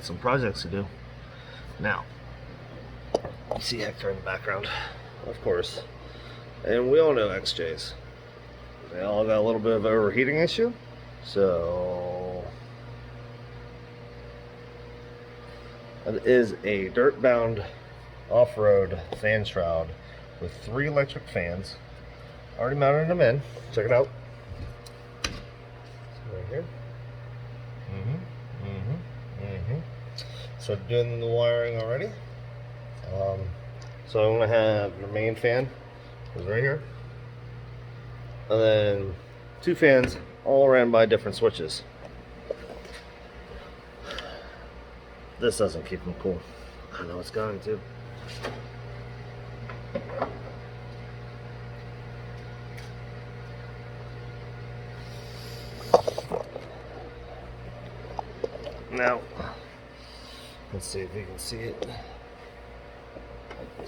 some projects to do. Now, you see Hector in the background, of course. And we all know XJs. They all got a little bit of an overheating issue. So, that is a Dirtbound Offroad fan shroud with 3 electric fans. Already mounted them in. Check it out. Right here. So doing the wiring already. So I'm gonna have your main fan is right here, and then 2 fans all ran by different switches. This doesn't keep them cool. I know it's going to. Now, let's see if you can see it.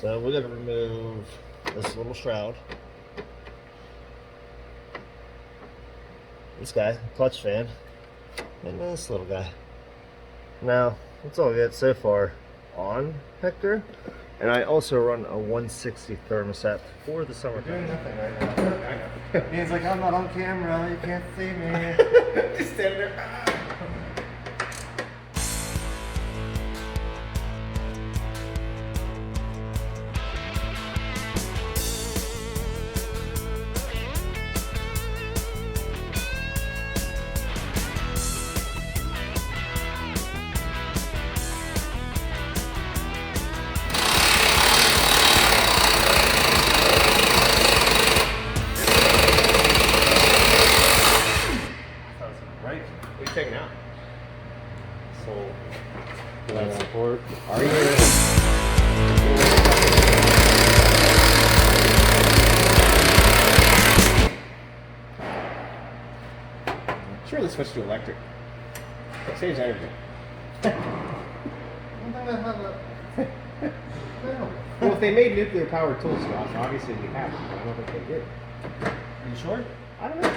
So we're gonna remove this little shroud. This guy, clutch fan, and this little guy. Now, that's all we got so far on Hector. And I also run a 160 thermostat for the summertime. Doing nothing right now. He's like, I'm not on camera, you can't see me. Just standing there. Taking out. So, life support. Are you? Surely switch to electric. Saves energy. Well, if they made nuclear powered tools, Josh, obviously we have them, but I don't think they did. Are you sure? I don't know.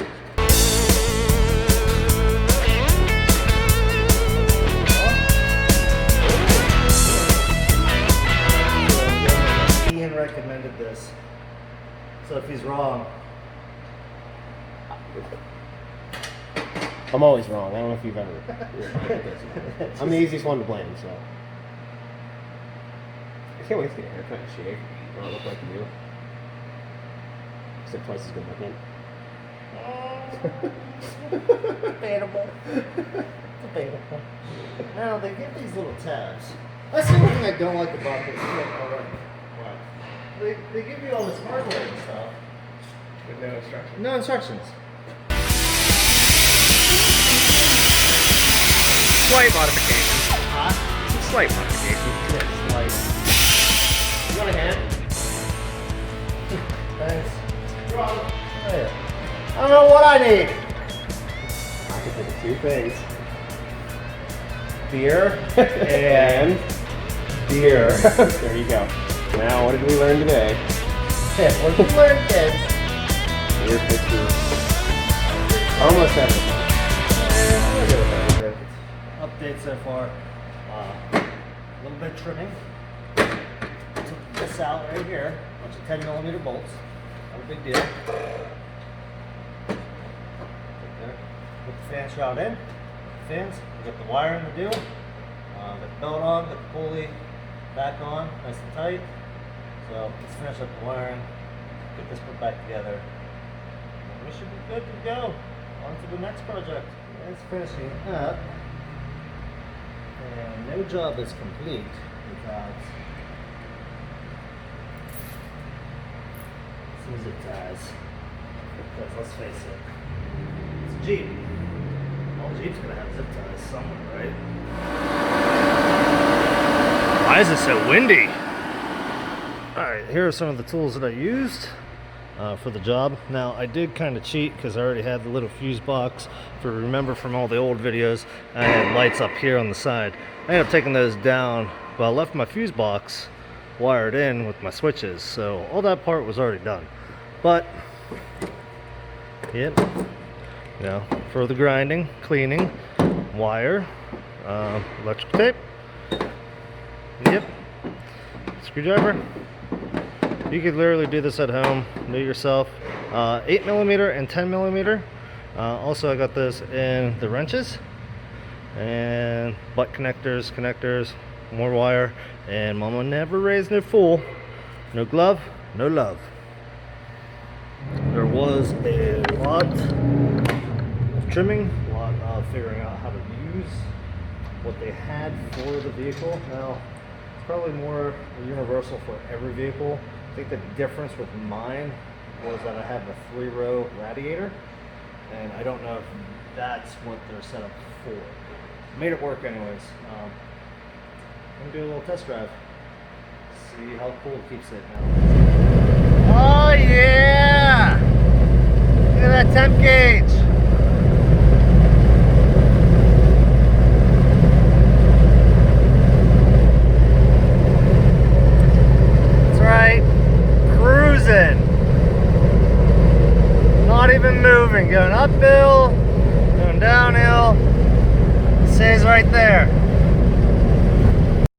Ian recommended this, so if he's wrong, I'm always wrong. I don't know if you've ever. I'm the easiest one to blame, so. I can't wait to get a haircut and shave. I don't look like you. Except twice as good looking. debatable. Debatable. Now they give these little tabs. That's the only thing I don't like about this. They give you all this hardware and stuff. With no instructions. No instructions. Slight modification. Huh? Slight modification. Yeah, slight. You want a hand? Thanks. There. I don't know what I need. I can think of 2 things. Beer and beer. There you go. Now, what did we learn today? Yeah, what did we learn, kids? Beer fixes almost everything. Update so far. A little bit of trimming. Took this out right here. A bunch of 10mm bolts. Not a big deal. Right there. Put the fan shroud in. Fins. We got the wiring to do. Got the belt on. Got the pulley back on. Nice and tight. So let's finish up the wiring. Get this put back together. And we should be good to go. On to the next project. It's finishing up. And no job is complete without some zip ties. Because let's face it, it's a Jeep. All Jeep's gonna have zip ties somewhere, right? Why is it so windy? Alright, here are some of the tools that I used for the job. Now, I did kind of cheat because I already had the little fuse box. If you remember from all the old videos, I had lights up here on the side. I ended up taking those down, but I left my fuse box wired in with my switches, so all that part was already done. But, yep, you know, further grinding, cleaning, wire, electrical tape. Yep. Screwdriver. You could literally do this at home, do it yourself. 8mm and 10mm. Also, I got this in the wrenches and butt connectors, more wire, and mama never raised no fool. No glove, no love. There was a lot of trimming, a lot of figuring out how to use what they had for the vehicle. Now, it's probably more universal for every vehicle. I think the difference with mine was that I had the 3-row radiator, and I don't know if that's what they're set up for. Made it work anyways. I'm gonna do a little test drive. See how cool it keeps it now. Oh yeah! Look at that temp gauge. That's right. Cruising. Not even moving. Going uphill, going downhill. It stays right there.